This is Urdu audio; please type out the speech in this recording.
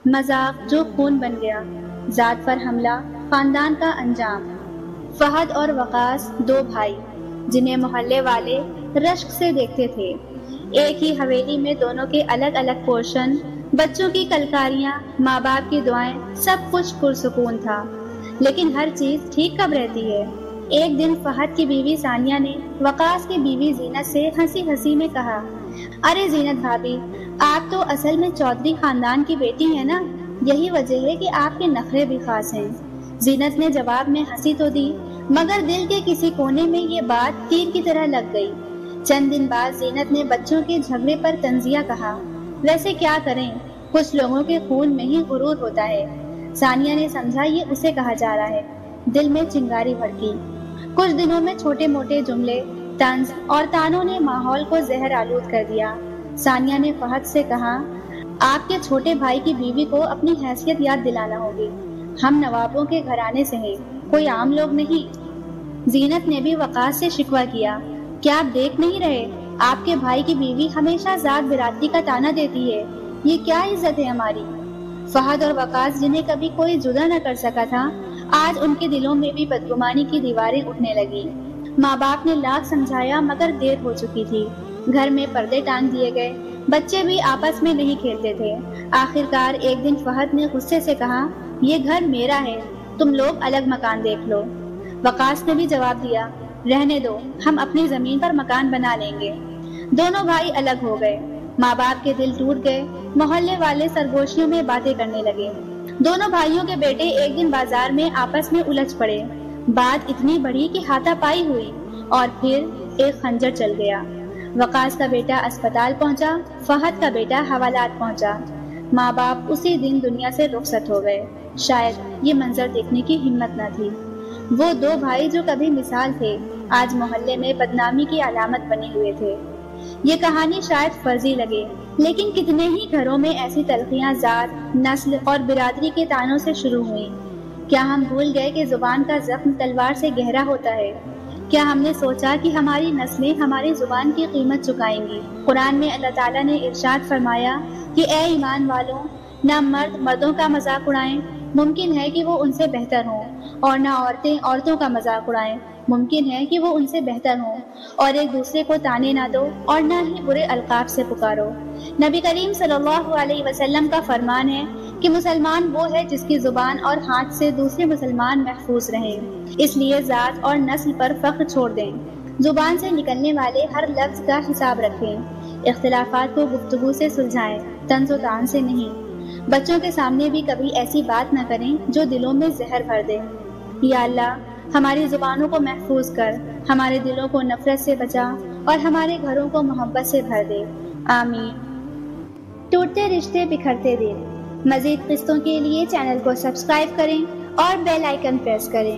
مذاق جو خون بن گیا، ذات پر حملہ، خاندان کا انجام۔ فہد اور وقاص دو بھائی جنہیں محلے والے رشک سے دیکھتے تھے، ایک ہی حویلی میں دونوں کے الگ الگ پورشن، بچوں کی کلکاریاں، ماں باپ کی دعائیں، سب کچھ پرسکون تھا۔ لیکن ہر چیز ٹھیک کب رہتی ہے؟ ایک دن فہد کی بیوی ثانیہ نے وقاص کی بیوی زینت سے ہنسی ہنسی میں کہا، ارے زینت بھابی، آپ تو اصل میں چودھری خاندان کی بیٹی ہیں نا، یہی وجہ ہے کہ آپ کے نخرے بھی خاص ہیں۔ زینت نے جواب میں ہنسی تو دی، مگر دل کے کسی کونے میں یہ بات تیر کی طرح لگ گئی۔ چند دن بعد زینت نے بچوں کے جھگڑے پر طنزیہ کہا، ویسے کیا کریں، کچھ لوگوں کے خون میں ہی غرور ہوتا ہے۔ ثانیہ نے سمجھا یہ اسے کہا جا رہا ہے، دل میں چنگاری بھڑکی۔ کچھ دنوں میں چھوٹے موٹے جملے، طنز اور تانوں نے ماحول کو زہر آلود کر دیا۔ ثانیہ نے فہد سے کہا، آپ کے چھوٹے بھائی کی بیوی کو اپنی حیثیت یاد دلانا ہوگی، ہم نوابوں کے گھرانے سے ہیں، کوئی عام لوگ نہیں۔ زینت نے بھی وقاص سے شکوہ کیا، کیا آپ دیکھ نہیں رہے، آپ کے بھائی کی بیوی ہمیشہ ذات برادری کا تانا دیتی ہے، یہ کیا عزت ہے ہماری۔ فہد اور وقاص جنہیں کبھی کوئی جدا نہ کر سکا تھا، آج ان کے دلوں میں بھی بدگمانی کی دیواریں اٹھنے لگی۔ ماں باپ نے لاکھ سمجھایا مگر دیر ہو چکی تھی، گھر میں پردے ٹانگ دیے گئے، بچے بھی آپس میں نہیں کھیلتے تھے۔ آخرکار ایک دن فہد نے غصے سے کہا، یہ گھر میرا ہے، تم لوگ الگ مکان دیکھ لو۔ وقاص نے بھی جواب دیا، رہنے دو، ہم اپنی زمین پر مکان بنا لیں گے۔ دونوں بھائی الگ ہو گئے، ماں باپ کے دل ٹوٹ گئے، محلے والے سرگوشیوں میں باتیں کرنے لگے۔ دونوں بھائیوں کے بیٹے ایک دن بازار میں آپس میں الجھ پڑے، بات اتنی بڑی کہ ہاتھا پائی ہوئی، اور پھر ایک خنجر چل گیا۔ وقاص کا بیٹا اسپتال پہنچا، فہد کا بیٹا حوالات پہنچا۔ ماں باپ اسی دن دنیا سے رخصت ہو گئے، شاید یہ منظر دیکھنے کی ہمت نہ تھی۔ وہ دو بھائی جو کبھی مثال تھے، آج محلے میں بدنامی کی علامت بنے ہوئے تھے۔ یہ کہانی شاید فرضی لگے، لیکن کتنے ہی گھروں میں ایسی تلخیاں ذات، نسل اور برادری کے تانوں سے شروع ہوئیں۔ کیا ہم بھول گئے کہ زبان کا زخم تلوار سے گہرا ہوتا ہے؟ کیا ہم نے سوچا کہ ہماری نسلیں ہماری زبان کی قیمت چکائیں گی؟ قرآن میں اللہ تعالیٰ نے ارشاد فرمایا کہ اے ایمان والوں، نہ مرد مردوں کا مذاق اڑائیں، ممکن ہے کہ وہ ان سے بہتر ہوں، اور نہ عورتیں عورتوں کا مذاق اڑائیں، ممکن ہے کہ وہ ان سے بہتر ہوں، اور ایک دوسرے کو تانے نہ دو اور نہ ہی برے القاب سے پکارو۔ نبی کریم صلی اللہ علیہ وسلم کا فرمان ہے کہ مسلمان وہ ہے جس کی زبان اور ہاتھ سے دوسرے مسلمان محفوظ رہیں، اس لیے ذات اور نسل پر فخر چھوڑ دیں، زبان سے نکلنے والے ہر لفظ کا حساب رکھیں، اختلافات کو گفتگو سے سلجھائیں، طنز و طعن سے نہیں۔ بچوں کے سامنے بھی کبھی ایسی بات نہ کریں جو دلوں میں زہر بھر دے۔ یا اللہ، ہماری زبانوں کو محفوظ کر، ہمارے دلوں کو نفرت سے بچا اور ہمارے گھروں کو محبت سے بھر دے، آمین۔ ٹوٹتے رشتے بکھرتے دل، مزید قسطوں کے لیے چینل کو سبسکرائب کریں اور بیل آئیکن پریس کریں۔